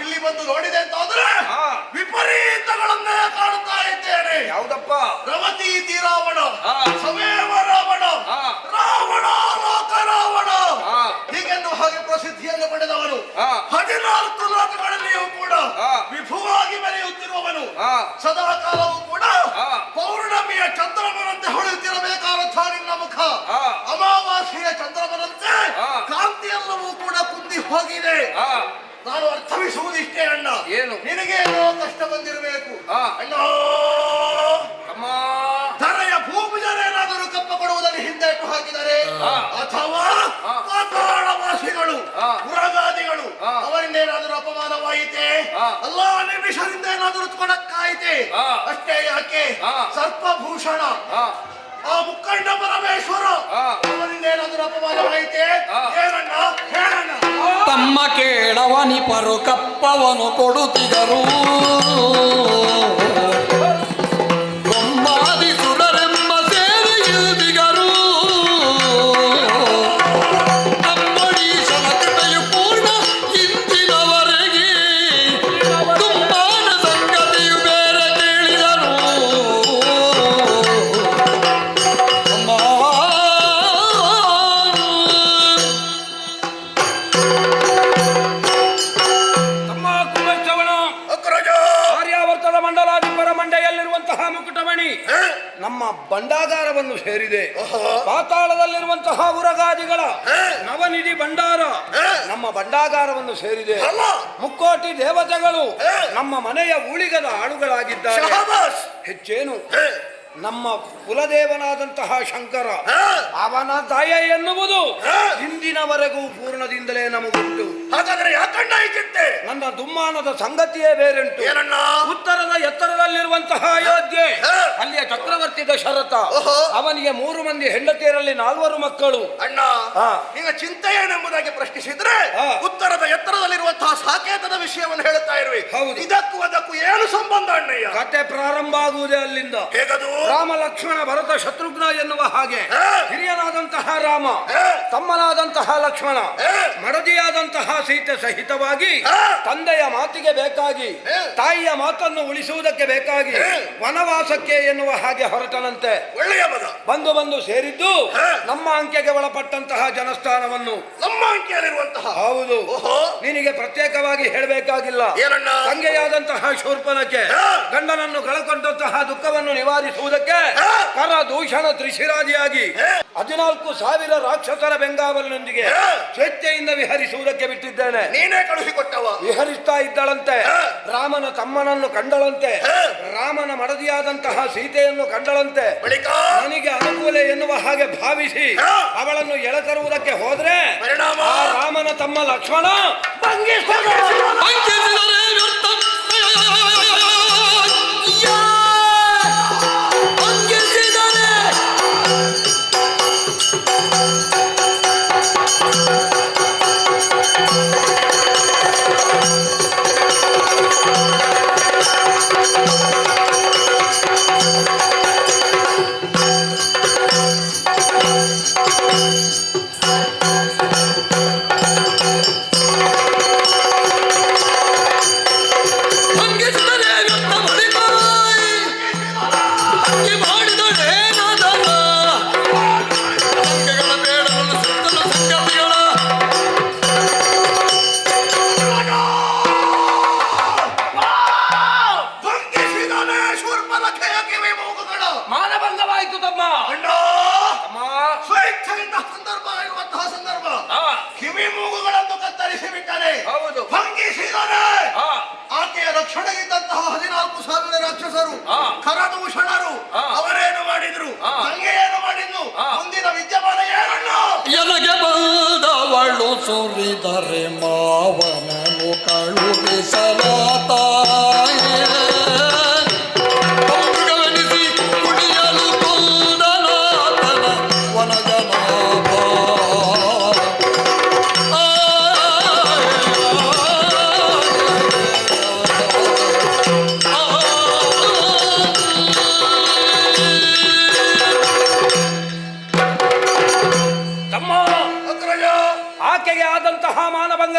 ಇಲ್ಲಿ ಬಂದು ನೋಡಿದೆ ಅಂತಾದ್ರೆ ವಿಪರೀತಗಳನ್ನೇ ಕಾಣುತ್ತಾ ಇದ್ದೇನೆ. ಯಾವುದಪ್ಪ? ರಮತಿ ರಾವಣ, ಸಮೇವ ರಾವಣ, ರಾವಣ ಲೋಕ ರಾವಣ ಹೀಗೆಂದು ಹಾಗೆ ಪ್ರಸಿದ್ಧಿಯನ್ನು ಪಡೆದವನು. 14 ಲೋಕಗಳಲ್ಲಿಯೂ ಕೂಡ ವಿಭುವಾಗಿ ಮೆರೆಯುತ್ತಿರುವವನು. ಸದಾ ಕಾಲವೂ ಕೂಡ ಪೌರ್ಣಮಿಯ ಚಂದ್ರಮನಂತೆ ಹೊಳೆಯುತ್ತಿರಬೇಕಾದಂತಹ ನಿನ್ನ ಮುಖ ಅಮಾವಾಸ್ಯೆಯ ಚಂದ್ರಮನಂತೆ ಕಾಂತಿಯೆಲ್ಲವೂ ಕೂಡ ಕುಂದಿ ಹೋಗಿದೆ. ನಾನು ಅರ್ಥವಿಸುವುದಿಷ್ಟೇ ಅಣ್ಣ. ಏನು? ನಿನಗೇನೋ ಕಷ್ಟ ಬಂದಿರಬೇಕು ಅಣ್ಣ. ಧರೆಯ ಭೂಮಿಜರೇನಾದರೂ ಕಪ್ಪ ಕೊಡುವುದನ್ನು ಹಿಂದೇಟು ಹಾಕಿದರೆ ಅಥವಾ ಪಾತಾಳವಾಸಿಗಳು ಪುರಗಾದಿಗಳು ಅವರಿಂದೇನಾದರೂ ಅಪಮಾನವಾಯಿತೆ, ಅಲ್ಲ ನಿಮಿಷದಿಂದ ಏನಾದರೂ ಕೊಡಕ್ಕಾಯಿತೆ. ಅಷ್ಟೇ ಯಾಕೆ ಸರ್ಪಭೂಷಣ ಆ ಮುಖಂಡ ಪರಮೇಶ್ವರ ಅವರಿಂದೇನಾದರೂ ಅಪಮಾನವಾಯಿತೆ. ಏನಣ್ಣ ಹೇಳಣ್ಣ. ತಮ್ಮ ಕೇಳವನಿ ಪರು ಕಪ್ಪವನು ಕೊಡುತ್ತಿಗರು ಬ್ರಹ್ಮಾದಿ ಸುರರೆಂಬ ಸೇವೆಯುದಿಗರು ನಮ್ಮಡೀಶನ ಕೃಪೆಯು ಪೂರ್ಣ ಇಂದಿನವರೆಗೆ ತುಂಬಾನ ಸಂಗತಿಯು ಬೇರೆ ಕೇಳಿದರು. ಮುಕುಟಮಣಿ ನಮ್ಮ ಭಂಡಾಗಾರವನ್ನು ಸೇರಿದೆ. ಪಾತಾಳದಲ್ಲಿರುವಂತಹ ಉರಗಾದಿಗಳ ನವನಿಧಿ ಭಂಡಾರ ನಮ್ಮ ಭಂಡಾಗಾರವನ್ನು ಸೇರಿದೆ. ಮುಕ್ಕೋಟಿ ದೇವತೆಗಳು ನಮ್ಮ ಮನೆಯ ಉಳಿಗದ ಆಳುಗಳಾಗಿದ್ದಾರೆ. ಹೆಚ್ಚೇನು ನಮ್ಮ ಕುಲದೇವನಾದಂತಹ ಶಂಕರ ಅವನ ದಯ ಎನ್ನುವುದು ಇಂದಿನವರೆಗೂ ಪೂರ್ಣದಿಂದಲೇ ನಮಗುಂಟು. ಹಾಗಾದರೆ ಯಾಕಂಡ ಚಿಂತೆ? ನನ್ನ ದುಮ್ಮಾನದ ಸಂಗತಿಯೇ ಬೇರೆಂಟು. ಉತ್ತರದ ಎತ್ತರದಲ್ಲಿರುವಂತಹ ಅಯೋಧ್ಯೆ, ಅಲ್ಲಿಯ ಚಕ್ರವರ್ತಿ ದಶರಥ, ಅವನಿಗೆ 3 ಮಂದಿ ಹೆಂಡತಿಯರಲ್ಲಿ 4 ಮಕ್ಕಳು. ಅಣ್ಣ ಈಗ ಚಿಂತೆ ಏನೆಂಬುದಾಗಿ ಪ್ರಶ್ನಿಸಿದ್ರೆ ಉತ್ತರದ ಎತ್ತರದಲ್ಲಿರುವಂತಹ ಸಾಕೇತದ ವಿಷಯವನ್ನು ಹೇಳುತ್ತಾ ಇರುವೆ. ಇದಕ್ಕೂ ಅದಕ್ಕೂ ಏನು ಸಂಬಂಧ ಅಣ್ಣಯ್ಯ? ಕತೆ ಪ್ರಾರಂಭ ಆಗುವುದೇ ಅಲ್ಲಿಂದ. ಹೇಗದು? ರಾಮ ಲಕ್ಷ್ಮಣ ಭರತ ಶತ್ರುಘ್ನ ಎನ್ನುವ ಹಾಗೆ ಹಿರಿಯನಾದಂತಹ ರಾಮ, ತಮ್ಮನಾದಂತಹ ಲಕ್ಷ್ಮಣ, ಮಡದಿಯಾದಂತಹ ಸೀತೆ ಸಹಿತವಾಗಿ ತಂದೆಯ ಮಾತಿಗೆ ಬೇಕಾಗಿ, ತಾಯಿಯ ಮಾತನ್ನು ಉಳಿಸುವುದಕ್ಕೆ ಬೇಕಾಗಿ ವನವಾಸಕ್ಕೆ ಎನ್ನುವ ಹಾಗೆ ಹೊರಟನಂತೆ. ಒಳ್ಳೆಯ ಪದ. ಬಂದು ಸೇರಿದ್ದು ನಮ್ಮ ಅಂಕೆಗೆ ಒಳಪಟ್ಟಂತಹ ಜನಸ್ಥಾನವನ್ನು. ನಮ್ಮ ಅಂಕೆಯಲ್ಲಿರುವಂತಹ? ಹೌದು. ನಿನಗೆ ಪ್ರತ್ಯೇಕವಾಗಿ ಹೇಳಬೇಕಾಗಿಲ್ಲ. ತಂಗೆಯಾದಂತಹ ಶೂರ್ಪನಕ್ಕೆ ಗಂಡನನ್ನು ಕಳಕೊಂಡಂತಹ ದುಃಖವನ್ನು ನಿವಾರಿಸುವುದಕ್ಕೆ ಕರ ದೂಷಣ ತ್ರಿಶಿರಾದಿಯಾಗಿ 14,000 ರಾಕ್ಷಸರ ಬೆಂಗಾವಲಿನೊಂದಿಗೆ ಸ್ವೇಚ್ಛೆಯಿಂದ ವಿಹರಿಸುವುದಕ್ಕೆ ಬಿಟ್ಟಿದ್ದೇನೆ. ನೀನೇ ಕಳುಹಿಕೊಟ್ಟವ. ವಿಹರಿಸ್ತಾ ಇದ್ದಳಂತೆ. ರಾಮನ ತಮ್ಮನನ್ನು ಕಂಡಳಂತೆ. ರಾಮನ ಮಡದಿಯಾದಂತಹ ಸೀತೆಯನ್ನು ಕಂಡಳಂತೆ. ನನಗೆ ಅನುಕೂಲ ಎನ್ನುವ ಹಾಗೆ ಭಾವಿಸಿ ಅವಳನ್ನು ಎಳೆತರುವುದಕ್ಕೆ ಹೋದ್ರೆ ಆ ರಾಮನ ತಮ್ಮ ಲಕ್ಷ್ಮಣ ಹಂಗಿಸಿದರೆ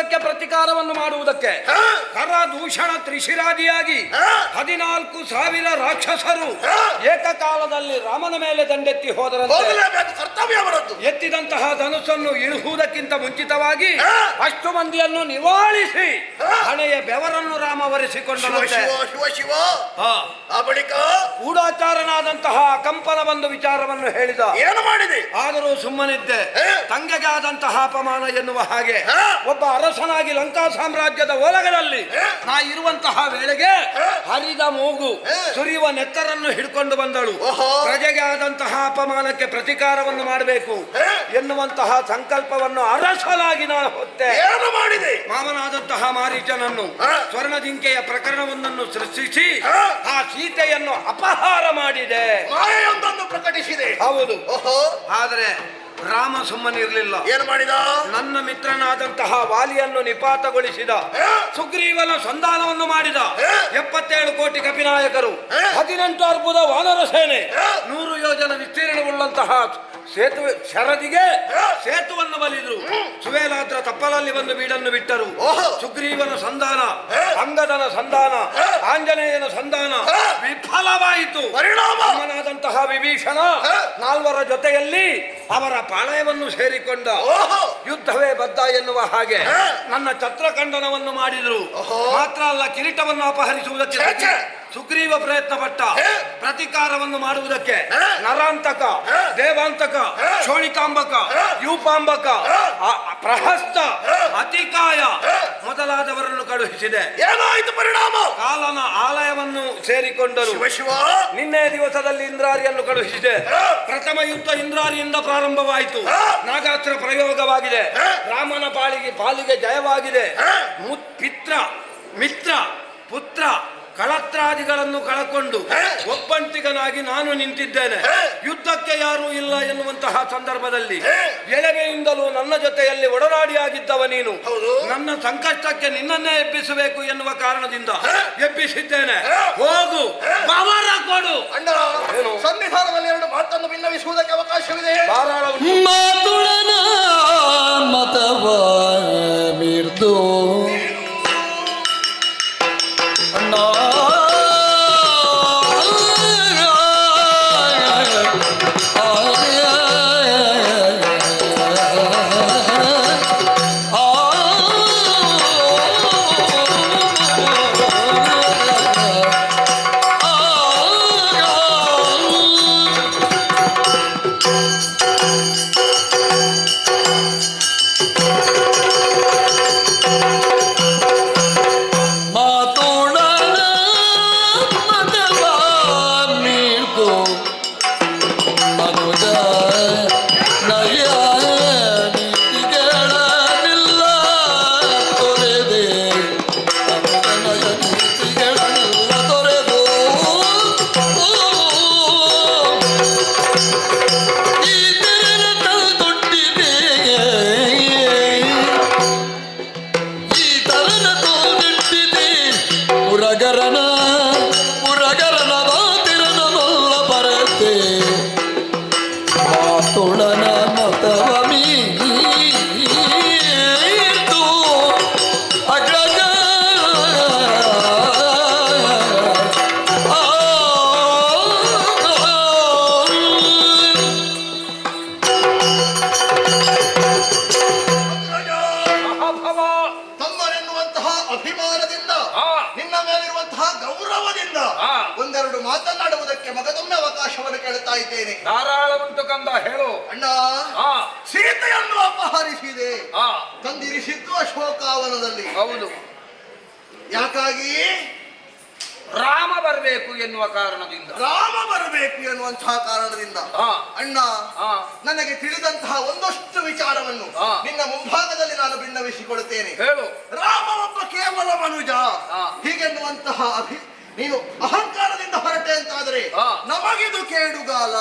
ಇದಕ್ಕೆ ಪ್ರತಿಕಾರವನ್ನು ಮಾಡುವುದಕ್ಕೆ ಕರ ದೂಷಣ ತ್ರಿಶಿರಾದಿಯಾಗಿ 14,000 ರಾಕ್ಷಸರು ಏಕಕಾಲದಲ್ಲಿ ರಾಮನ ಮೇಲೆ ದಂಡೆತ್ತಿ ಹೋದರಂತೆ ಕರ್ತವ್ಯ ಅವರದ್ದು. ಎತ್ತಿದಂತಹ ಧನುಸ್ಸನ್ನು ಇಳುಹುವುದಕ್ಕಿಂತ ಮುಂಚಿತವಾಗಿ ಅಷ್ಟು ಮಂದಿಯನ್ನು ನಿವಾಳಿಸಿ ಹಣೆಯ ಬೆವರನ್ನು ರಾಮ ಒರೆಸಿಕೊಂಡಂತೆ ಶಿವ ಶಿವ ಆ ಬಳಿಕ ಗೂಢಾಚಾರನಾದಂತಹ ಕಂಪನ ಬಂದು ವಿಚಾರವನ್ನು ಹೇಳಿದ. ಏನು ಮಾಡಿದೆ? ಆದರೂ ಸುಮ್ಮನಿದ್ದೆ. ತಂಗೆಗೆ ಆದಂತಹ ಅಪಮಾನ ಎನ್ನುವ ಹಾಗೆ ಒಬ್ಬ ಅರಸನಾಗಿ ಲಂಕಾ ಸಾಮ್ರಾಜ್ಯದ ಓಲಗದಲ್ಲಿ ನಾ ಇರುವಂತಹ ವೇಳೆಗೆ ಹರಿದ ಮೂಗು ಸುರಿಯುವ ನೆತ್ತರನ್ನು ಹಿಡ್ಕೊಂಡು ಬಂದಳು. ಪ್ರಜೆಗೆ ಆದಂತಹ ಅಪಮಾನಕ್ಕೆ ಪ್ರತಿಕಾರವನ್ನು ಮಾಡಬೇಕು ಎನ್ನುವಂತಹ ಸಂಕಲ್ಪವನ್ನು ಅರಸನಾಗಿ ನಾನು ಹೊತ್ತೆ. ಏನು ಮಾಡಿದೆ? ಮಾಮನಾದಂತಹ ಮಾರೀಚನನ್ನು ಸ್ವರ್ಣಜಿಂಕೆಯ ಪ್ರಕರಣವೊಂದನ್ನು ಸೃಷ್ಟಿಸಿ ಆ ಸೀತೆಯನ್ನು ಅಪಹಾರ ಮಾಡಿದೆ, ಮಾಯೆಯೊಂದನ್ನು ಪ್ರಕಟಿಸಿದೆ. ಹೌದು. ಆದರೆ ರಾಮ ಸುಮ್ಮನಿರಲಿಲ್ಲ. ಏನು ಮಾಡಿದ? ನನ್ನ ಮಿತ್ರನಾದಂತಹ ವಾಲಿಯನ್ನು ನಿಪಾತಗೊಳಿಸಿದ, ಸುಗ್ರೀವನ ಸಂಧಾನವನ್ನು ಮಾಡಿದ. 77 ಕೋಟಿ ಕಪಿನಾಯಕರು, 18 ಅರ್ಬುದ ವಾನರ ಸೇನೆ, 100 ಯೋಜನ ವಿಸ್ತೀರ್ಣವುಳ್ಳಂತಹ ಸೇತುವೆ ಶರದಿಗೆ ಸೇತುವನ್ನು ಬಲಿದ್ರು. ಸುವೇಲಾದ್ರ ತಪ್ಪಲಲ್ಲಿ ಬಂದು ಬೀಡನ್ನು ಬಿಟ್ಟರು. ಸುಗ್ರೀವನ ಸಂಧಾನ, ಅಂಗದನ ಸಂಧಾನ, ಆಂಜನೇಯನ ಸಂಧಾನ ವಿಫಲವಾಯಿತು. ಅಮ್ಮನಾದಂತಹ ವಿಭೀಷಣ 4 ಜೊತೆಯಲ್ಲಿ ಅವರ ಪಾಳಯವನ್ನು ಸೇರಿಕೊಂಡ. ಯುದ್ಧವೇ ಬದ್ಧ ಎನ್ನುವ ಹಾಗೆ ನನ್ನ ಛತ್ರಖಂಡನವನ್ನು ಮಾಡಿದ್ರು. ಮಾತ್ರ ಅಲ್ಲ, ಕಿರೀಟವನ್ನು ಅಪಹರಿಸುವುದಕ್ಕೆ ಸುಗ್ರೀವ ಪ್ರಯತ್ನ ಪಟ್ಟ. ಪ್ರತಿಕಾರವನ್ನು ಮಾಡುವುದಕ್ಕೆ ನರಾಂತಕ, ದೇವಾಂತಕ, ಶೋಣಿತಾಂಬಕ, ಯೂಪಾಂಬಕ, ಪ್ರಹಸ್ತ, ಅತಿಕಾಯ ಮೊದಲಾದವರನ್ನು ಕಳುಹಿಸಿದೆ. ಏನಾಯಿತು ಪರಿಣಾಮ? ಕಾಲನ ಆಲಯವನ್ನು ಸೇರಿಕೊಂಡರು. ನಿನ್ನೆ ದಿವಸದಲ್ಲಿ ಇಂದ್ರಾರಿಯನ್ನು ಕಳುಹಿಸಿದೆ. ಪ್ರಥಮ ಯುದ್ಧ ಇಂದ್ರಾರಿಯಿಂದ ಪ್ರಾರಂಭವಾಯಿತು. ನಾಗಾಸ್ತ್ರ ಪ್ರಯೋಗವಾಗಿದೆ. ರಾಮನ ಪಾಲಿಗೆ ಜಯವಾಗಿದೆ. ಮಿತ್ರ, ಪುತ್ರ, ಕಳತ್ರಾದಿಗಳನ್ನು ಕಳಕೊಂಡು ಒಬ್ಬಂಟಿಗನಾಗಿ ನಾನು ನಿಂತಿದ್ದೇನೆ. ಯುದ್ಧಕ್ಕೆ ಯಾರೂ ಇಲ್ಲ ಎನ್ನುವಂತಹ ಸಂದರ್ಭದಲ್ಲಿ ಎಳೆವೆಯಿಂದಲೂ ನನ್ನ ಜೊತೆಯಲ್ಲಿ ಒಡನಾಡಿಯಾಗಿದ್ದವ ನೀನು. ನನ್ನ ಸಂಕಷ್ಟಕ್ಕೆ ನಿನ್ನನ್ನೇ ಎಬ್ಬಿಸಬೇಕು ಎನ್ನುವ ಕಾರಣದಿಂದ ಎಬ್ಬಿಸಿದ್ದೇನೆ. ಹೋಗು, ಪವರ ಕೊಡು. ಅಣ್ಣ, ಸನ್ನಿಧಾನದಲ್ಲಿ 2 ಮಾತನ್ನು ಭಿನ್ನವಿಸುವುದಕ್ಕೆ ಅವಕಾಶವಿದೆ. ಮಾತುಳನ ಮತವ ಮಿರ್ದು ಮಾತನಾಡುವುದಕ್ಕೆ ಮಗದೊಮ್ಮೆ ಅವಕಾಶವನ್ನು ಕೇಳುತ್ತಾ ಇದ್ದೇನೆ. ಧಾರಾಳ ಉಂಟು ಕಂದ, ಹೇಳು. ಅಣ್ಣ, ಸೀತೆಯನ್ನು ಅಪಹರಿಸಿದೆ, ತಂದಿರಿಸಿದ್ದು ಅಶೋಕಾವನದಲ್ಲಿ. ಹೌದು. ಯಾಕಾಗಿ? ರಾಮ ಬರಬೇಕು ಎನ್ನುವ ಕಾರಣದಿಂದ. ರಾಮ ಬರಬೇಕು ಎನ್ನುವಂತಹ ಕಾರಣದಿಂದ. ಅಣ್ಣ, ನನಗೆ ತಿಳಿದಂತಹ ಒಂದಷ್ಟು ವಿಚಾರವನ್ನು ನಿನ್ನ ಮುಂಭಾಗದಲ್ಲಿ ನಾನು ಭಿನ್ನವಿಸಿಕೊಳ್ಳುತ್ತೇನೆ. ಹೇಳು. ರಾಮ ಒಬ್ಬ ಕೇವಲ ಮನುಜ ಹೀಗೆನ್ನುವಂತಹ ನೀನು ಅಹಂಕಾರದಿಂದ ಹೊರಟೆ ಅಂತಾದರೆ ನಮಗಿದು ಕೇಡುಗಾಲ.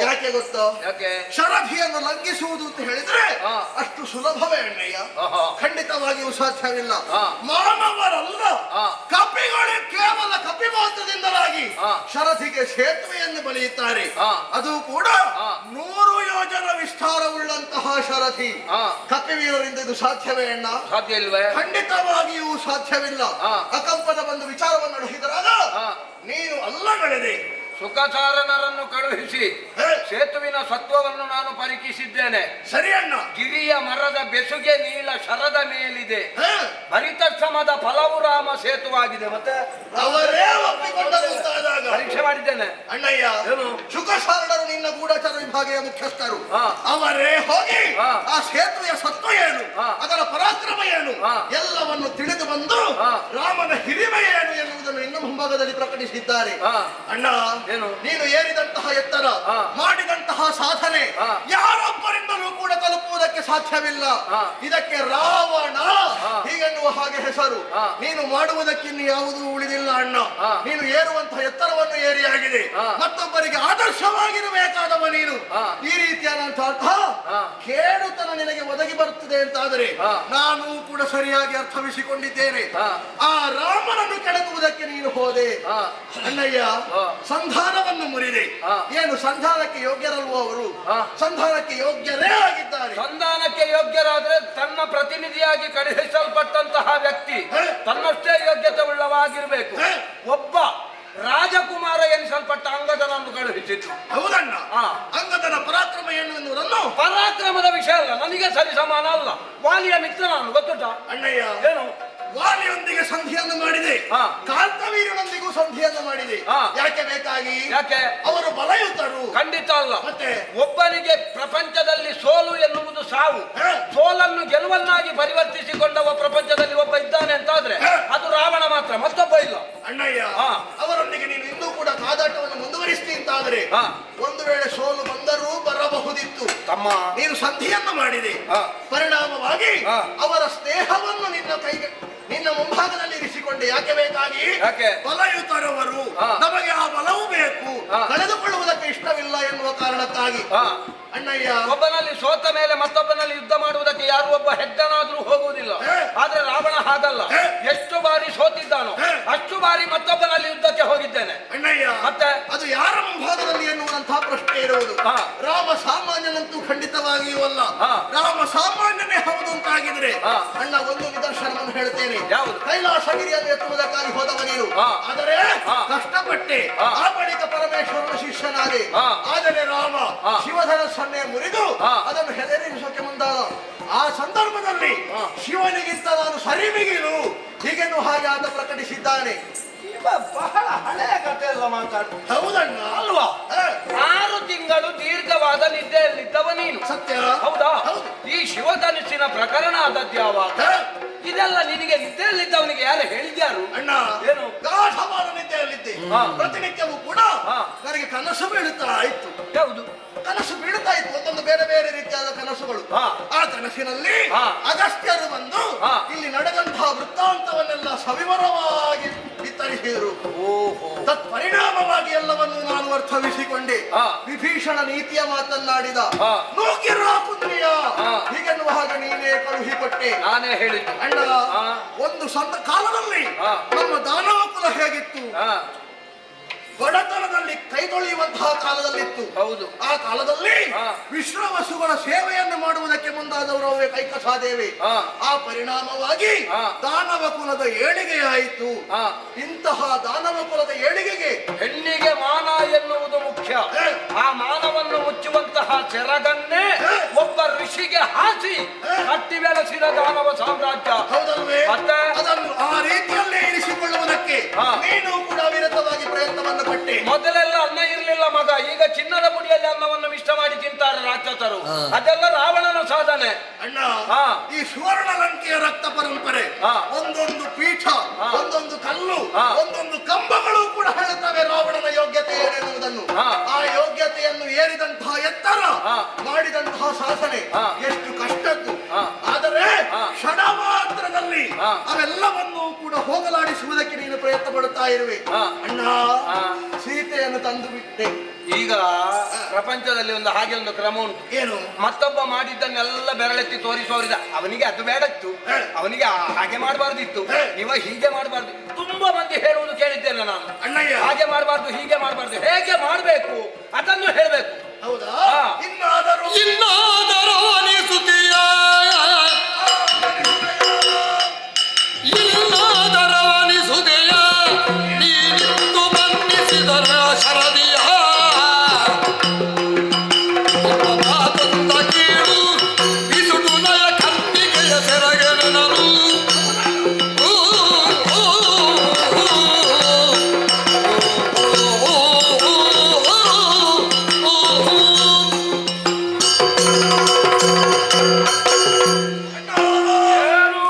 ಯಾಕೆ ಗೊತ್ತೋ? ಶರಭಿಯನ್ನು ಲಂಘಿಸುವುದು ಅಂತ ಹೇಳಿದ್ರೆ ಅಷ್ಟು ಸುಲಭವೇ ಅಣ್ಣಯ್ಯ, ಖಂಡಿತವಾಗಿಯೂ ಸಾಧ್ಯವಿಲ್ಲ. ಮಾನವರಲ್ಲ, ಕಪಿಗಳು ಕೇವಲ ಕಪಿ ಮಾತ್ರದಿಂದಲಾಗಿ ಶರಧಿಗೆ ಸೇತುವೆಯನ್ನು ಬಳಿಯುತ್ತಾರೆ. ಅದು ಕೂಡ 100 ಯೋಜನ ವಿಸ್ತಾರವುಳ್ಳಂತಹ ಶರಥಿ ಕಪಿವೀರರಿಂದ ಇದು ಸಾಧ್ಯವೇ ಅಣ್ಣ? ಸಾಧ್ಯ ಇಲ್ವೇ? ಖಂಡಿತವಾಗಿಯೂ ಸಾಧ್ಯವಿಲ್ಲ. ಅಕಂಪದ ಒಂದು ವಿಚಾರವನ್ನು ನಡೆಸಿದರಾಗ ನೀನು ಅಲ್ಲಗಳೆದೆ ಸುಖಸಾರನರನ್ನು ಕಳುಹಿಸಿ ಸೇತುವಿನ ಸತ್ವವನ್ನು ನಾನು ಪರೀಕ್ಷಿಸಿದ್ದೇನೆ. ಸರಿ ಅಣ್ಣ. ಗಿರಿಯ ಮರದ ಬೆಸುಗೆ ನೀಳ ಶರದ ಮೇಲಿದೆ, ಹರಿತಶ್ರಮದ ಫಲವು ರಾಮ ಸೇತುವಾಗಿದೆ. ಮತ್ತೆ ಅವರೇ ಒಪ್ಪಿಕೊಂಡಾದಾಗ ಪರೀಕ್ಷೆ ಮಾಡಿದ್ದೇನೆ ಅಣ್ಣಯ್ಯ. ಏನು? ಶುಕಸಾರಣರು ನಿನ್ನ ಗೂಢಚಾರ ವಿಭಾಗೀಯ ಮುಖ್ಯಸ್ಥರು. ಅವರೇ ಹೋಗಿ ಆ ಸೇತುವೆಯ ಸತ್ವ ಏನು, ಅದರ ಪರಾಕ್ರಮ ಏನು ಎಲ್ಲವನ್ನು ತಿಳಿದು ಬಂದು ರಾಮನ ಹಿರಿಮೆ ಏನು ಎನ್ನುವುದನ್ನು ನಿನ್ನ ಮುಂಭಾಗದಲ್ಲಿ ಪ್ರಕಟಿಸಿದ್ದಾರೆ. ಅಣ್ಣ, ನೀನು ಏರಿದಂತಹ ಎತ್ತರ, ಮಾಡಿದಂತಹ ಸಾಧನೆ ಯಾರೊಬ್ಬರಿಂದಲೂ ಕೂಡ ತಲುಪುವುದಕ್ಕೆ ಸಾಧ್ಯವಿಲ್ಲ. ಇದಕ್ಕೆ ರಾವಣ ಹೀಗೆನ್ನುವ ಹಾಗೆ ಹೆಸರು. ನೀನು ಮಾಡುವುದಕ್ಕಿನ್ನು ಯಾವುದೂ ಉಳಿದಿಲ್ಲ ಅಣ್ಣ. ನೀನು ಏರುವಂತಹ ಎತ್ತರವನ್ನು ಏರಿಯಾಗಿದೆ. ಮತ್ತೊಬ್ಬರಿಗೆ ಆದರ್ಶವಾಗಿರಬೇಕಾದವ ನೀನು. ಈ ರೀತಿಯಾದಂತಹ ಕೇಳುತನ ನಿನಗೆ ಒದಗಿ ಬರುತ್ತದೆ ಅಂತಾದರೆ ನಾನು ಕೂಡ ಸರಿಯಾಗಿ ಅರ್ಥವಿಸಿಕೊಂಡಿದ್ದೇನೆ. ಆ ರಾಮನನ್ನು ಕೆಣಕುವುದಕ್ಕೆ ನೀನು ಹೋದೆ ಅಣ್ಣಯ್ಯ. ಸಂಧಾನವನ್ನು ಮುರಿದೆ. ಏನು ಸಂಧಾನಕ್ಕೆ ಯೋಗ್ಯರಲ್ವ ಅವರು? ಸಂಧಾನಕ್ಕೆ ಯೋಗ್ಯರೇ ಆಗಿದ್ದಾರೆ. ಸಂಧಾನಕ್ಕೆ ಯೋಗ್ಯರಾದ್ರೆ ತನ್ನ ಪ್ರತಿನಿಧಿಯಾಗಿ ಕಳುಹಿಸಲ್ಪಟ್ಟಂತಹ ವ್ಯಕ್ತಿ ತನ್ನಷ್ಟೇ ಯೋಗ್ಯತೆ ಉಳ್ಳವಾಗಿರ್ಬೇಕು. ಒಬ್ಬ ರಾಜಕುಮಾರ ಎನಿಸಲ್ಪಟ್ಟ ಅಂಗದನನ್ನು ಕಳುಹಿಸಿದ್ರು. ಹೌದಣ್ಣ. ಅಂಗದನ ಪರಾಕ್ರಮ ಎನ್ನುವುದನ್ನು ಪರಾಕ್ರಮದ ವಿಷಯ ಅಲ್ಲ, ನನಗೆ ಸರಿ ಸಮಾನ ಅಲ್ಲ. ವಾಲಿಯ ಮಿತ್ರ ನಾನು, ಗೊತ್ತುಂಟ ಅಣ್ಣಯ್ಯ? ಏನು? ವಾಲಿಯೊಂದಿಗೆ ಸಂಧಿಯನ್ನು ಮಾಡಿದೆ, ಕಾಂತವೀರನೊಂದಿಗೂ ಸಂಧಿಯನ್ನು ಮಾಡಿದೆ. ಯಾಕೆ ಬೇಕಾಗಿ? ಯಾಕೆ? ಅವರು ಬಲಯುತರು. ಖಂಡಿತ ಅಲ್ಲ. ಮತ್ತೆ ಒಬ್ಬನಿಗೆ ಪ್ರಪಂಚದಲ್ಲಿ ಸೋಲು ಎನ್ನುವುದು ಸಾವು. ಸೋಲನ್ನು ಗೆಲುವನ್ನಾಗಿ ಪರಿವರ್ತಿಸಿಕೊಂಡವ ಪ್ರಪಂಚದಲ್ಲಿ ಒಬ್ಬ ಇದ್ದಾನೆ ಅಂತಾದ್ರೆ ಅದು ರಾವಣ ಮಾತ್ರ, ಮತ್ತೊಬ್ಬ ಇಲ್ಲ. ಅಣ್ಣಯ್ಯ, ಅವರೊಂದಿಗೆ ನೀನು ಇನ್ನೂ ಕೂಡ ಕಾದಾಟವನ್ನು ಮುಂದುವರಿಸ್ತಿ ಅಂತಾದ್ರೆ ಒಂದು ವೇಳೆ ಸೋಲು ಬಂದರೂ ಬರಬಹುದಿತ್ತು. ತಮ್ಮ, ನೀನು ಸಂಧಿಯನ್ನು ಮಾಡಿದೆ. ಪರಿಣಾಮವಾಗಿ ಅವರ ಸ್ನೇಹವನ್ನು ನಿನ್ನ ಮುಂಭಾಗದಲ್ಲಿ ಇರಿಸಿಕೊಂಡೆ. ಯಾಕೆ ಬೇಕಾಗಿ? ಬಲಯುತರವರು, ನಮಗೆ ಆ ಬಲವೂ ಬೇಕು, ಕಳೆದುಕೊಳ್ಳುವುದಕ್ಕೆ ಇಷ್ಟವಿಲ್ಲ ಎನ್ನುವ ಕಾರಣಕ್ಕಾಗಿ. ಅಣ್ಣಯ್ಯ, ಒಬ್ಬನಲ್ಲಿ ಸೋತ ಮೇಲೆ ಮತ್ತೊಬ್ಬನಲ್ಲಿ ಯುದ್ಧ ಮಾಡುವುದಕ್ಕೆ ಯಾರು ಒಬ್ಬ ಹೆಡ್ಡನಾದ್ರೂ ಹೋಗುವುದಿಲ್ಲ. ಆದ್ರೆ ರಾವಣ ಹಾಗಲ್ಲ. ಎಷ್ಟು ಬಾರಿ ಸೋತಿದ್ದಾನೋ ಅಷ್ಟು ಬಾರಿ ಮತ್ತೊಬ್ಬನಲ್ಲಿ ಯುದ್ಧಕ್ಕೆ ಹೋಗಿದ್ದೇನೆ. ಅಣ್ಣಯ್ಯ, ಮತ್ತೆ ಅದು ಯಾರ ಮುಂಭಾಗದಲ್ಲಿ ಎನ್ನುವಂತಹ ಪ್ರಶ್ನೆ ಇರುವುದು. ರಾಮ ಸಾಮಾನ್ಯನಂತೂ ಖಂಡಿತವಾಗಿಯೂ ಅಲ್ಲ. ರಾಮ ಸಾಮಾನ್ಯನೇ ಹೌದು ಅಂತಾಗಿದ್ರೆ ಅಣ್ಣ ಒಂದು ನಿದರ್ಶನವನ್ನು ಹೇಳ್ತೇನೆ. ಕೈಲಾಸಗಿರಿಯನ್ನು ಎತ್ತುವುದಕ್ಕಾಗಿ ಹೋದವ ನೀನು. ಆದರೆ ಕಷ್ಟಪಟ್ಟೆ. ಆ ಬಳಿಕ ಪರಮೇಶ್ವರನ ಶಿಷ್ಯನಾದೆ. ಆದರೆ ರಾಮ ಶಿವಧನಸ್ಸನ್ನೇ ಮುರಿದು ಅದನ್ನು ಹೆದರಿಸೋಕೆ ಮುಂದಾದ. ಆ ಸಂದರ್ಭದಲ್ಲಿ ಶಿವನಿಗಿಂತ ನಾನು ಸರಿಮಿಗಿಲು ಹೀಗೆನ್ನು ಹಾಗೆ ಆತ ಪ್ರಕಟಿಸಿದ್ದಾನೆ. ಬಹಳ ಹಳೆಯ ಕಥೆ ಎಲ್ಲ ಮಾತಾಡು. ಹೌದಣ್ಣ ಅಲ್ವಾ? 6 ತಿಂಗಳು ದೀರ್ಘವಾದ ನಿದ್ದೆಯಲ್ಲಿದ್ದವ ನೀನು. ಸತ್ಯ. ಹೌದಾ? ಈ ಶಿವಧನುಸ್ಸಿನ ಪ್ರಕರಣ ಆದದ್ದು ಯಾವಾಗ? ಇದೆಲ್ಲ ನಿನಗೆ ನಿದ್ದೆಯಲ್ಲಿದ್ದವನಿಗೆ ಯಾರು ಹೇಳಿದ್ಯಾರು? ಅಣ್ಣ, ಏನು? ಗಾಢವಾದ ನಿದ್ದೆಯಲ್ಲಿದ್ದೆ. ಪ್ರತಿನಿತ್ಯವೂ ಕೂಡ ನನಗೆ ಕನಸು ಬೀಳುತ್ತಾ ಇತ್ತು. ಯಾವುದು? ಕನಸು ಬೀಳುತ್ತಾ ಇತ್ತು, ಒಂದೊಂದು ಬೇರೆ ಬೇರೆ ರೀತಿಯಾದ ಕನಸುಗಳು. ಆ ಕನಸಿನಲ್ಲಿ ಅಗಸ್ತ್ಯರು ಬಂದು ಇಲ್ಲಿ ನಡೆದಂತಹ ವೃತ್ತಾಂತವನ್ನೆಲ್ಲ ಸವಿವರವಾಗಿ ಬಿತ್ತರಿಸಿದರು. ತತ್ಪರಿಣಾಮವಾಗಿ ಎಲ್ಲವನ್ನು ನಾನು ಅರ್ಥವಿಸಿಕೊಂಡೆ. ವಿಭೀಷಣ ನೀತಿಯ ಮಾತನ್ನಾಡಿದ. ನೂಕಿರ ಪುತ್ರಿಯ ಹೀಗೆನ್ನುವ ಹಾಗೆ ನೀನೇ ಕಳುಹಿಕೊಟ್ಟೆ. ನಾನೇ ಹೇಳಿದ್ದು ಅಣ್ಣ, ಒಂದು ಕಾಲದಲ್ಲಿ ನಮ್ಮ ದಾನವ ಕುಲ ಹೇಗಿತ್ತು? ಬಡತನದಲ್ಲಿ ಕೈ ತೊಳೆಯುವಂತಹ ಕಾಲದಲ್ಲಿತ್ತು. ಹೌದು. ಆ ಕಾಲದಲ್ಲಿ ವಿಶ್ವವಸುಗಳ ಸೇವೆಯನ್ನು ಮಾಡುವುದಕ್ಕೆ ಮುಂದಾದವರು ಅವೇ ಕೈಕಸಾದೇವಿ. ಆ ಪರಿಣಾಮವಾಗಿ ದಾನವ ಕುಲದ ಏಳಿಗೆಯಾಯಿತು. ಇಂತಹ ದಾನವ ಕುಲದ ಏಳಿಗೆಗೆ ಹೆಣ್ಣಿಗೆ ಮಾನ ಎನ್ನುವುದು ಮುಖ್ಯ. ಆ ಮಾನವನ್ನು ಮುಚ್ಚುವಂತಹ ಸೆರಗನ್ನೇ ಒಬ್ಬ ಋಷಿಗೆ ಹಾಸಿ ಕಟ್ಟಿ ಬೆಳೆಸಿದ ದಾನವ ಸಾಮ್ರಾಜ್ಯ. ಹೌದಲ್ವೇ? ಮತ್ತೆ ಅದನ್ನು ಆ ರೀತಿಯಲ್ಲೇ ಇರಿಸಿಕೊಳ್ಳುವುದಕ್ಕೆ ನೀನು ಕೂಡ ಅವಿರತವಾಗಿ ಪ್ರಯತ್ನವನ್ನು ಪಟ್ಟೆ. ಮೊದಲೆಲ್ಲ ಅನ್ನ ಇರಲಿಲ್ಲ ಮಗ, ಈಗ ಚಿನ್ನದ ಪುಡಿಯಲ್ಲಿ ಅನ್ನವನ್ನು ಮಿಷ್ಟ ಮಾಡಿ ತಿಂತಾರೆ ರಾಕ್ಷಸರು. ಅದೆಲ್ಲ ರಾವಣನ ಸಾಧನೆ. ಅಣ್ಣ, ಈ ಸುವರ್ಣ ಲಂಕೆಯ ರಕ್ತ ಪರಂಪರೆ, ಒಂದೊಂದು ಪೀಠ, ಒಂದೊಂದು ಕಲ್ಲು, ಒಂದೊಂದು ಕಂಬಗಳು ಕೂಡ ಹೇಳುತ್ತವೆ ರಾವಣನ ಯೋಗ್ಯತೆ ಏನೆನ್ನುವುದನ್ನು. ಆ ಯೋಗ್ಯತೆಯನ್ನು ಏರಿದಂತಹ ಎತ್ತರ, ಮಾಡಿದಂತಹ ಸಾಧನೆ ಎಷ್ಟು ಕಷ್ಟದ್ದು. ಆದರೆ ಕ್ಷಣ ಮಾತ್ರದಲ್ಲಿ ಅವೆಲ್ಲವನ್ನು ಕೂಡ ಹೋಗಲಾಡಿಸುವುದಕ್ಕೆ ನೀನು ಪ್ರಯತ್ನ ಪಡುತ್ತಾ ಇರುವೆ. ಅಣ್ಣ, ಸೀತೆಯನ್ನು ತಂದು ಬಿಟ್ಟೆ. ಈಗ ಪ್ರಪಂಚದಲ್ಲಿ ಹಾಗೆ ಒಂದು ಕ್ರಮ ಉಂಟು. ಏನು? ಮತ್ತೊಬ್ಬ ಮಾಡಿದ್ದನ್ನೆಲ್ಲ ಬೆರಳೆತ್ತಿ ತೋರಿಸೋರಿದ. ಅವನಿಗೆ ಅದು ಬೇಡತ್ತು, ಅವನಿಗೆ ಹಾಗೆ ಮಾಡಬಾರ್ದಿತ್ತು, ಇವ ಹೀಗೆ ಮಾಡಬಾರ್ದು. ತುಂಬಾ ಮಂದಿ ಹೇಳುವುದು ಕೇಳಿದ್ದೇನೆ ನಾನು. ಅಣ್ಣಯ್ಯ, ಹಾಗೆ ಮಾಡಬಾರ್ದು, ಹೀಗೆ ಮಾಡಬಾರ್ದು, ಹೇಗೆ ಮಾಡಬೇಕು ಅದನ್ನು ಹೇಳಬೇಕು. ಹೌದಾ? ಹಾ. ಇನ್ನಾದರೂ ಇನ್ನಾದರೂ ಅನಿಸುತ್ತೀಯ ಇನ್ನಾದರೂ ಅನಿಸುತ್ತೀಯ ನೀನಿತ್ತು ಬನ್ನಿಸಿದರ ಶರದಿಯ ಮಾತಂದ ಕೀಳು ಬಿಸುಟು ನಯ ಕತ್ತಿಗೆಯ ಸೆರಗೆನನು ಏನು?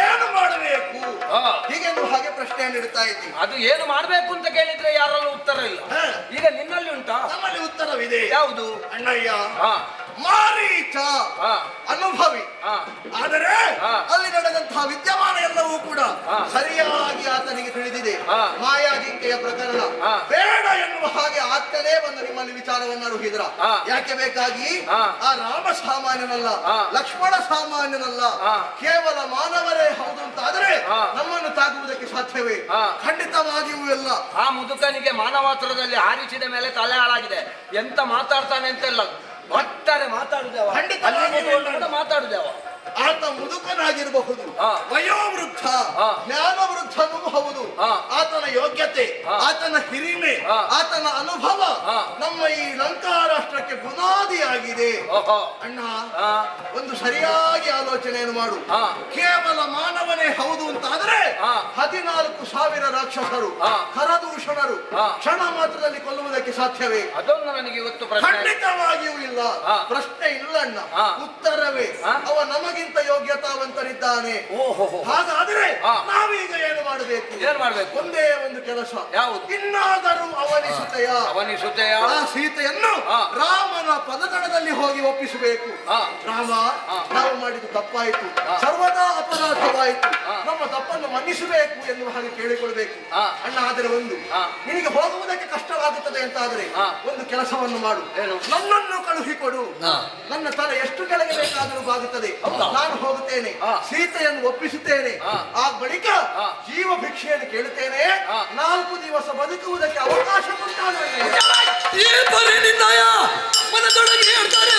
ಏನು ಮಾಡಬೇಕು ಹಾ. ಹೀಗೆಂದು ಹಾಗೆ ಪ್ರಶ್ನೆಯನ್ನು ಇಡ್ತಾ ಇದ್ದೀವಿ. ಅದು ಏನು ಮಾಡ್ಬೇಕು ಅಂತ ಕೇಳಿದ್ರೆ ಯಾರಲ್ಲೂ ಉತ್ತರ ಇಲ್ಲ. ಹಾ. ಈಗ ನಿನ್ನಲ್ಲಿ ಉಂಟಾ? ನಮ್ಮಲ್ಲಿ ಉತ್ತರವಿದೆ. ಯಾವುದು? ಅಣ್ಣಯ್ಯ ಹಾ ಮಾರೀಚ ಹಾ ಅನುಭವಿ. ಹಾ ಆದರೆ ಹಾ. ಅಲ್ಲಿ ನಡೆದಂತಹ ವಿದ್ಯಮಾನ ಎಲ್ಲವೂ ಕೂಡ ಹಾ. ಸರಿಯಾಗಿ ಆತನಿಗೆ ತಿಳಿದಿದೆ. ಹಾ. ಮಾಯಾಜಿಂಕೆಯ ಪ್ರಕರಣ ಹಾ. ಬೇಡ ಎನ್ನುವ ಹಾಗೆ ಆತನೇ ಬಂದು ನಿಮ್ಮಲ್ಲಿ ವಿಚಾರವನ್ನು ಅರುಹಿದ್ರ. ಹಾ. ಯಾಕೆ ಬೇಕಾಗಿ ಹಾ. ಆ ರಾಮ ಸಾಮಾನ್ಯನಲ್ಲ, ಹಾ. ಲಕ್ಷ್ಮಣ ಸಾಮಾನ್ಯನಲ್ಲ, ಹಾ. ಕೇವಲ ಮಾನವರೇ ಹೌದು ಅಂತಾದರೆ ಹಾ. ನಮ್ಮನ್ನು ತಾಗುವುದಕ್ಕೆ ಸಾಧ್ಯವೇ? ಹಾ. ಖಂಡಿತವಾಗಿಯೂ ಇಲ್ಲ. ಆ ಮುದುಕನಿಗೆ ಮಾನವಾತ್ರದಲ್ಲಿ ಹಾರಿಸಿದ ಮೇಲೆ ತಲೆ ಹಾಳಾಗಿದೆ. ಎಂತ ಮಾತಾಡ್ತಾನೆ ಅಂತೆಲ್ಲ ಒಟ್ಟಾರೆ ಮಾತಾಡುದೇವ. ಖಂಡಿತವಾಗಿಯೂ ಮಾತಾಡುದೇವ. ಆತ ಮುದುಕನಾಗಿರಬಹುದು, ಹಾ. ವಯೋವೃದ್ಧ, ಹಾ. ಜ್ಞಾನವೃದ್ಧನೂ ಹೌದು. ಹಾ. ಆತನ ಯೋಗ್ಯತೆ, ಹಾ. ಆತನ ಹಿರಿಮೆ, ಹಾ. ಆತನ ಅನುಭವ ಹಾ. ನಮ್ಮ ಈ ಲಂಕಾ ರಾಷ್ಟ್ರಕ್ಕೆ ಬುನಾದಿಯಾಗಿದೆ. ಓಹೋ. ಅಣ್ಣ, ಹಾ ಒಂದು ಸರಿಯಾಗಿ ಆಲೋಚನೆಯನ್ನು ಮಾಡು. ಹಾ. ಕೇವಲ ಮಾನವನೇ ಹೌದು ಅಂತಾದ್ರೆ ಹಾ. 14,000 ರಾಕ್ಷಸರು, ಹಾ. ಖರದೂಷಣರು ಹಾ. ಕ್ಷಣ ಮಾತ್ರದಲ್ಲಿ ಕೊಲ್ಲುವುದಕ್ಕೆ ಸಾಧ್ಯವೇ? ಅದೊಂದು ನನಗೆ ಇವತ್ತು ಪ್ರಶ್ನೆ. ಖಂಡಿತವಾಗಿಯೂ ಇಲ್ಲ. ಹಾ. ಪ್ರಶ್ನೆ ಇಲ್ಲ ಅಣ್ಣ. ಹಾ. ಉತ್ತರವೇ ಹಾ. ಅವ ನಮಗಿಂತ ಯೋಗ್ಯತಾವಂತನಿದ್ದಾನೆ. ಓಹೋ. ಹಾಗಾದರೆ ಹಾ. ನಾವೀಗ ಏನು ಮಾಡಬೇಕು? ಏನ್ ಮಾಡ್ಬೇಕು? ಒಂದೇ ಒಂದು ಕೆಲಸ. ಯಾವುದು? ಇನ್ನಾದರೂ ಅವನಿಸುತ್ತೆಯ ಅವನಿಸುತ್ತೆಯ ಆ ಸೀತೆಯನ್ನು ಹಾ. ರಾಮನ ಪದಗಡದಲ್ಲಿ ಹೋಗಿ ಒಪ್ಪಿಸಬೇಕು. ಹಾ. ರಾಮ, ಹಾ. ನಾವು ಮಾಡಿದ್ದು ತಪ್ಪಾಯಿತು, ಹಾ. ಸರ್ವದಾ ಅಪರಾಧವಾಯಿತು, ಹಾ. ನಮ್ಮ ತಪ್ಪನ್ನು ಮನ್ನಿಸಬೇಕು ಎನ್ನುವ ಹಾಗೆ ಕೇಳಿಕೊಳ್ಬೇಕು. ಹಾ. ಅಣ್ಣ, ಆದರೆ ಒಂದು, ಹಾ. ನಿನಗೆ ಹೋಗುವುದಕ್ಕೆ ಕಷ್ಟವಾಗುತ್ತದೆ ಅಂತಾದರೆ ಹಾ. ಒಂದು ಕೆಲಸವನ್ನು ಮಾಡು. ಏನು? ನನ್ನನ್ನು ಕಳುಹಿಕೊಡು. ಹಾ. ನನ್ನ ತಲೆ ಎಷ್ಟು ಕೆಳಗೆ ಬೇಕಾದರೂ ಬಾಗುತ್ತದೆ, ಹೌದಾ? ನಾನು ಹೋಗುತ್ತೇನೆ, ಹಾ. ಸೀತೆಯನ್ನು ಒಪ್ಪಿಸುತ್ತೇನೆ. ಹಾ. ಆ ಬಳಿಕ ಹಾ. ಜೀವ ಭಿಕ್ಷೆಯನ್ನು ಕೇಳುತ್ತೇನೆ. ಹಾ. 4 ದಿವಸ ಬದುಕುವುದಕ್ಕೆ ಅವಕಾಶ ಕೊಟ್ಟಾಗ ಈ ಪರಿ ನಿನ್ನಯ ಮನದೊಳಗೆ ಹೇಳ್ತಾರೆ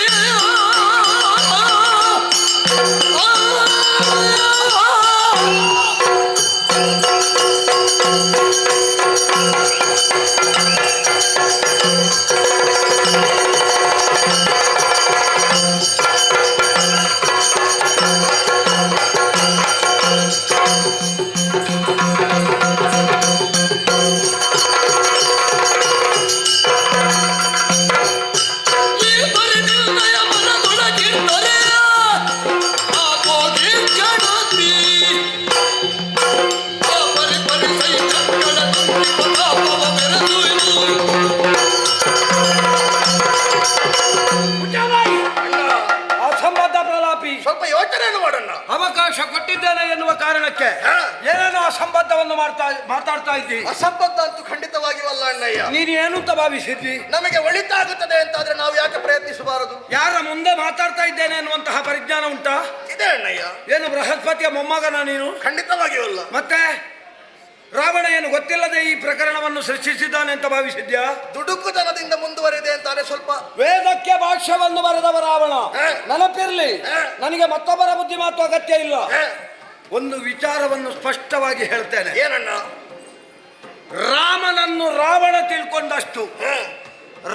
ಅಸಂಬದ್ಧ ಪ್ರಲಾಪಿ. ಸ್ವಲ್ಪ ಯೋಚನೆಯನ್ನು ಮಾಡೋಣ. ಅವಕಾಶ ಕೊಟ್ಟಿದ್ದೇನೆ ಎನ್ನುವ ಕಾರಣಕ್ಕೆ ಹಾ. ಏನೇನೋ ಅಸಂಬದ್ಧವನ್ನು ಮಾತಾಡ್ತಾ ಇದ್ದಿ. ಅಸಂಬದ್ಧ ಅಂತೂ ಖಂಡಿತವಾಗಿಯೂ ಅಲ್ಲ ಅಣ್ಣಯ್ಯ. ನೀನು ಏನು ಅಂತ ಭಾವಿಸಿದ್ವಿ? ನಮಗೆ ಒಳಿತಾಗುತ್ತದೆ ಅಂತಾದ್ರೆ ನಾವು ಯಾಕೆ ಪ್ರಯತ್ನಿಸಬಾರದು? ಯಾರ ಮುಂದೆ ಮಾತಾಡ್ತಾ ಇದ್ದೇನೆ ಎನ್ನುವಂತಹ ಪರಿಜ್ಞಾನ ಉಂಟಾ? ಇದೆ ಅಣ್ಣಯ್ಯ. ಏನು ಬೃಹಸ್ಪತಿಯ ಮೊಮ್ಮಗನ ನೀನು? ಖಂಡಿತವಾಗಿಯೂ ಅಲ್ಲ. ಮತ್ತೆ ರಾವಣ ಏನು ಗೊತ್ತಿಲ್ಲದೆ ಈ ಪ್ರಕರಣವನ್ನು ಸೃಷ್ಟಿಸಿದ್ದಾನೆ ಅಂತ ಭಾವಿಸಿದ್ಯಾ? ದುಡುಕುತನದಿಂದ ಮುಂದುವರಿದೆ ಅಂತಾನೆ ಸ್ವಲ್ಪ. ವೇದಕ್ಕೆ ಭಾಷ್ಯವನ್ನು ಬರೆದವ ರಾವಣ. ಹೇ. ನೆನಪಿರ್ಲಿ, ಹೇ. ನನಗೆ ಮತ್ತೊಬ್ಬರ ಬುದ್ಧಿ ಮಾತು ಅಗತ್ಯ ಇಲ್ಲ. ಹೇ, ಒಂದು ವಿಚಾರವನ್ನು ಸ್ಪಷ್ಟವಾಗಿ ಹೇಳ್ತೇನೆ. ಏನಣ್ಣ? ರಾಮನನ್ನು ರಾವಣ ತಿಳ್ಕೊಂಡಷ್ಟು ಹೇ,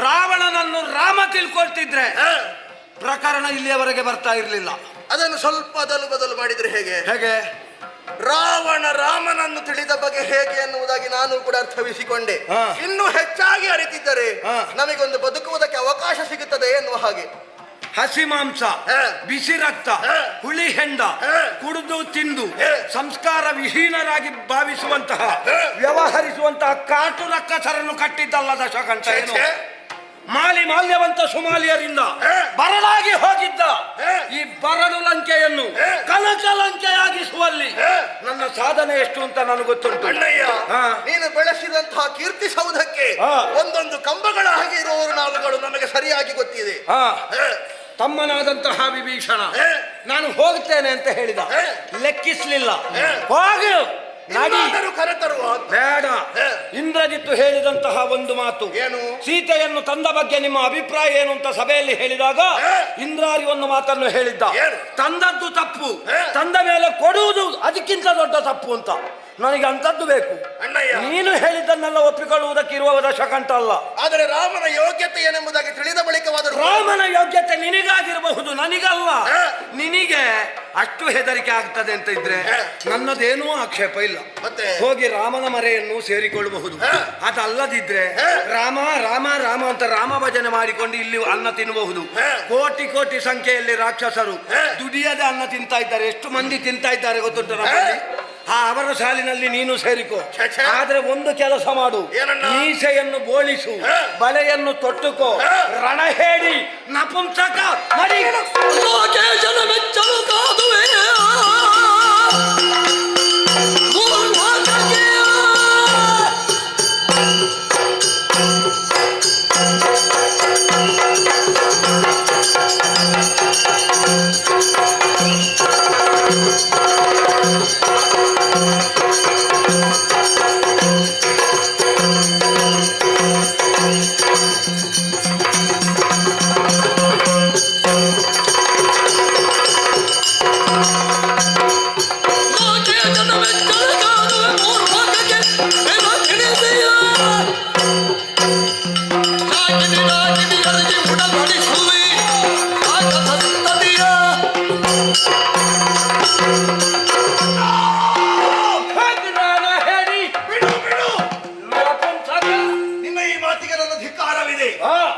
ರಾವಣನನ್ನು ರಾಮ ತಿಳ್ಕೊಳ್ತಿದ್ರೆ ಹೇ. ಪ್ರಕರಣ ಇಲ್ಲಿಯವರೆಗೆ ಬರ್ತಾ ಇರಲಿಲ್ಲ. ಅದನ್ನು ಸ್ವಲ್ಪ ಅದಲು ಬದಲು ಮಾಡಿದ್ರೆ ಹೇಗೆ? ಹೇಗೆ? ರಾವಣ ರಾಮನನ್ನು ತಿಳಿದ ಬಗೆ ಹೇಗೆ ಎನ್ನುವುದಾಗಿ ನಾನು ಕೂಡ ಅರ್ಥವಿಸಿಕೊಂಡೆ. ಹಾ. ಇನ್ನೂ ಹೆಚ್ಚಾಗಿ ಅರಿತಿದ್ದರೆ ಹಾ. ನಮಗೊಂದು ಬದುಕುವುದಕ್ಕೆ ಅವಕಾಶ ಸಿಗುತ್ತದೆ ಎನ್ನುವ ಹಾಗೆ. ಹಸಿ ಮಾಂಸ, ಹೇ. ಬಿಸಿ ರಕ್ತ, ಹೇ. ಹುಳಿ ಹೆಂಡ ಹೇ. ಕುಡಿದು ತಿಂದು ಹೇ. ಸಂಸ್ಕಾರ ವಿಹೀನರಾಗಿ ಭಾವಿಸುವಂತಹ ಹೇ. ವ್ಯವಹರಿಸುವಂತಹ ಕಾಟು ರಕ್ಕಸರನ್ನು ಕಟ್ಟಿದ್ದಲ್ಲ ದಶಕಂಠ. ಏನು ಛೇ. ಮಾಲ್ಯವಂತ ಸುಮಾಲಿಯರಿಂದ ಹೇ. ಬರಲಾಗಿ ಹೋಗಿದ್ದ ಹೇ. ಈ ಬರಡು ಲಂಕೆಯನ್ನು ಹೇ. ಕನಕ ಲಂಕೆಯಾಗಿಸುವಲ್ಲಿ ಹೇ. ನನ್ನ ಸಾಧನೆ ಎಷ್ಟು ಅಂತ ನನಗೆ ಗೊತ್ತುಂಟು. ಅಣ್ಣಯ್ಯ, ಹಾ. ನೀನು ಬೆಳೆಸಿದಂತಹ ಕೀರ್ತಿ ಸೌಧಕ್ಕೆ ಹಾ. ಒಂದೊಂದು ಕಂಬಗಳ ಹಾಗೆ ಇರುವವರು ನಾವುಗಳು ನಮಗೆ ಸರಿಯಾಗಿ ಗೊತ್ತಿದೆ. ಹಾ. ಹೇ. ತಮ್ಮನಾದಂತಹ ವಿಭೀಷಣ ಹೇ. ನಾನು ಹೋಗ್ತೇನೆ ಅಂತ ಹೇಳಿದ. ಹೇ. ಲೆಕ್ಕಿಸ್ಲಿಲ್ಲ. ಹೇ. ಹೋಗು ಇನ್ನಾದರೂ ಕರೆತರುವ ಬೇಡ. ಇಂದ್ರಜಿತ್ತು ಹೇಳಿದಂತಹ ಒಂದು ಮಾತು ಏನು? ಸೀತೆಯನ್ನು ತಂದ ಬಗ್ಗೆ ನಿಮ್ಮ ಅಭಿಪ್ರಾಯ ಏನು ಅಂತ ಸಭೆಯಲ್ಲಿ ಹೇಳಿದಾಗ ಇಂದ್ರಾರಿ ಒಂದು ಮಾತನ್ನು ಹೇಳಿದ್ದ. ಏನು? ತಂದದ್ದು ತಪ್ಪು, ತಂದ ಮೇಲೆ ಕೊಡುವುದು ಅದಕ್ಕಿಂತ ದೊಡ್ಡ ತಪ್ಪು ಅಂತ. ನನಗೆ ಅಂತದ್ದು ಬೇಕು. ಅಣ್ಣಯ್ಯ, ನೀನು ಹೇಳಿದ್ದನ್ನೆಲ್ಲ ಒಪ್ಪಿಕೊಳ್ಳುವುದಕ್ಕೆ ಇರುವ ದಶಕಂಠ ಅಲ್ಲ. ಆದರೆ ರಾಮನ ಯೋಗ್ಯತೆ ಏನೆಂಬುದಾಗಿ ತಿಳಿದ ಬಳಿಕವಾದರೂ ರಾಮನ ಯೋಗ್ಯತೆ ನಿನಗಾಗಿರಬಹುದು, ನನಗಲ್ಲ. ನಿನಗೆ ಅಷ್ಟು ಹೆದರಿಕೆ ಆಗ್ತದೆ ಅಂತ ಇದ್ರೆ ನನ್ನದೇನೂ ಆಕ್ಷೇಪ ಇಲ್ಲ. ಮತ್ತೆ ಹೋಗಿ ರಾಮನ ಮರೆಯನ್ನು ಸೇರಿಕೊಳ್ಳಬಹುದು. ಅದಲ್ಲದಿದ್ರೆ ರಾಮ ರಾಮ ರಾಮ ಅಂತ ರಾಮ ಭಜನೆ ಮಾಡಿಕೊಂಡು ಇಲ್ಲಿ ಅನ್ನ ತಿನ್ನಬಹುದು. ಕೋಟಿ ಕೋಟಿ ಸಂಖ್ಯೆಯಲ್ಲಿ ರಾಕ್ಷಸರು ದುಡಿಯದೆ ಅನ್ನ ತಿಂತಾ ಇದ್ದಾರೆ. ಎಷ್ಟು ಮಂದಿ ತಿಂತಾ ಇದ್ದಾರೆ ಗೊತ್ತುಂಟು ನಮ್ಮಲ್ಲಿ. ಅವರ ಸಾಲಿನಲ್ಲಿ ನೀನು ಸೇರಿಕೋ. ಆದ್ರೆ ಒಂದು ಕೆಲಸ ಮಾಡು, ಮೀಸೆಯನ್ನು ಬೋಳಿಸು, ಬಲೆಯನ್ನು ತೊಟ್ಟುಕೋ, ರಣ ಹೇಳಿ ನಪುಂಸಕ ಮರಿ ಲೋಕೇಶನ ಮೆಚ್ಚಲು ಕಾದುವೆ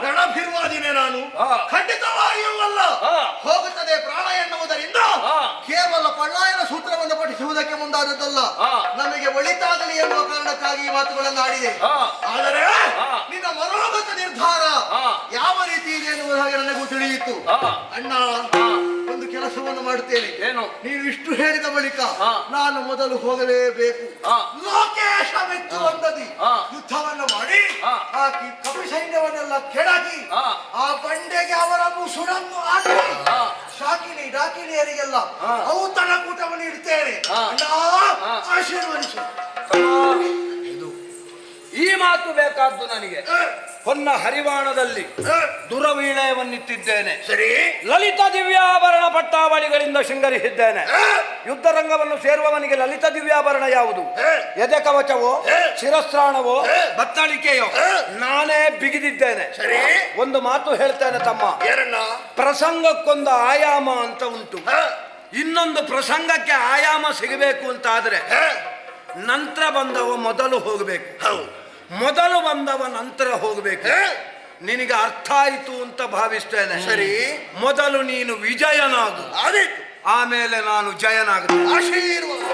ರಣಭಿರ್ವಾದಿನೇ ನಾನು, ಖಂಡಿತವಾಗಿಯೂ ಅಲ್ಲ. ಹೋಗುತ್ತದೆ ಪ್ರಾಣ ಎನ್ನುವುದರಿಂದ ಕೇವಲ ಪಳ್ಳಾಯನ ಸೂತ್ರವನ್ನು ಪಠಿಸುವುದಕ್ಕೆ ಮುಂದಾದದ್ದಲ್ಲ, ನಮಗೆ ಒಳಿತಾಗಲಿ ಎನ್ನುವ ಕಾರಣಕ್ಕಾಗಿ ಈ ಮಾತುಗಳನ್ನು ಆಡಿದೆ. ಆದರೆ ನಿನ್ನ ಮನೋಗತ ನಿರ್ಧಾರ ಯಾವ ರೀತಿ ಇದೆ ಎನ್ನುವ ಹಾಗೆ ನನಗೂ ತಿಳಿಯಿತು. ಅಣ್ಣ, ಒಂದು ಕೆಲಸವನ್ನು ಮಾಡುತ್ತೇನೆ. ಏನು? ನೀನು ಇಷ್ಟು ಹೇಳಿದ ಬಳಿಕ ನಾನು ಮೊದಲು ಹೋಗಲೇಬೇಕು. ಲೋಕೇಶ ಮೆಚ್ಚುವಂದದಿ ಯುದ್ಧವನ್ನು ಮಾಡಿ ಆ ಕಪಿ ಸೈನ್ಯವನ್ನೆಲ್ಲ ಕೆಡಕಿ ಆ ಬಂಡೆಗೆ ಅವರ ಮುಸುಡನ್ನು ಹಾಕಿ ಶಾಕಿನಿ ಡಾಕಿನಿಯರಿಗೆಲ್ಲ ಔತಣ ಕೂಟವನ್ನು ಇಡ್ತೇನೆ. ಆಶೀರ್ವದಿಸು. ಈ ಮಾತು ಬೇಕಾದ್ದು ನನಗೆ. ಹೊನ್ನ ಹರಿವಾಣದಲ್ಲಿ ದುರವೀಣಯವನ್ನಿಟ್ಟಿದ್ದೇನೆ. ಸರಿ. ಲಲಿತ ದಿವ್ಯಾಭರಣ ಪಟ್ಟಾವಳಿಗಳಿಂದ ಶೃಂಗರಿಸಿದ್ದೇನೆ. ಯುದ್ಧ ರಂಗವನ್ನು ಸೇರುವವನಿಗೆ ಲಲಿತ ದಿವ್ಯಾಭರಣ ಯಾವುದು? ಎದೆ ಕವಚವೋ, ಶಿರಸ್ತ್ರಾಣವೋ, ಬತ್ತಳಿಕೆಯೋ ನಾನೇ ಬಿಗಿದಿದ್ದೇನೆ. ಸರಿ. ಒಂದು ಮಾತು ಹೇಳ್ತೇನೆ ತಮ್ಮ, ಪ್ರಸಂಗಕ್ಕೊಂದು ಆಯಾಮ ಅಂತ ಉಂಟು. ಇನ್ನೊಂದು ಪ್ರಸಂಗಕ್ಕೆ ಆಯಾಮ ಸಿಗಬೇಕು ಅಂತ ಆದ್ರೆ ನಂತರ ಬಂದವ ಮೊದಲು ಹೋಗಬೇಕು, ಮೊದಲು ಬಂದವ ನಂತರ ಹೋಗಬೇಕು. ನಿನಗೆ ಅರ್ಥ ಆಯಿತು ಅಂತ ಭಾವಿಸ್ತೇನೆ. ಸರಿ. ಮೊದಲು ನೀನು ವಿಜಯನಾಗು, ಆಮೇಲೆ ನಾನು ಜಯನಾಗುತ್ತೇನೆ. ಆಶೀರ್ವಾದ.